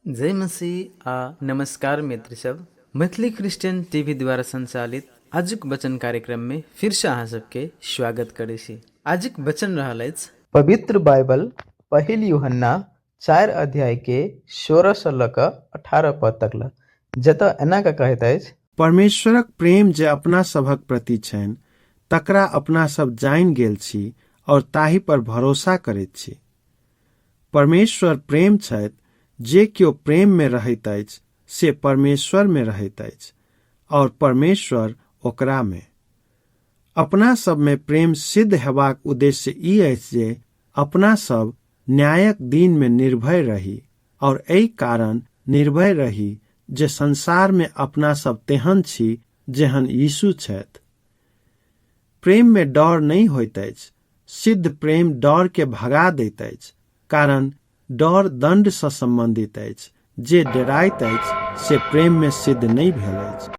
जय मसीह आ नमस्कार मित्र सब। मैथिली क्रिश्चियन टीवी द्वारा संचालित आजुक वचन कार्यक्रम में फिर से अहाँ सबके स्वागत करे छी। आजुक वचन रहल अछि पवित्र बाइबल पहिल यूहन्ना 4 अध्याय के 16 से लऽ कऽ 18 पद तक ल, जतऽ एना के कहैत अछि, परमेश्वरक प्रेम जे अपना सभक प्रति छनि तकरा अपना सब जानि गेल छी और ताहि पर भरोसा करैत छी। परमेश्वर प्रेम छथि, जे केओ प्रेम में रहैत अछि से परमेश्वर में रहैत अछि और परमेश्वर ओकरा में। अपना सब में प्रेम सिद्ध हेबाक उद्देश्य ई अछि जे अपना सब न्यायक दिन में निर्भय रही और एहि कारण निर्भय रही जे संसार में अपना सब तेहन छी जेहन यीशु छथि। प्रेम में डर नहीं होइत अछि, सिद्ध प्रेम डर के भगा दैत अछि, कारण डर दंड से संबंधित अछि। जे डराइत अछि से प्रेम में सिद्ध नहीं भेल अछि।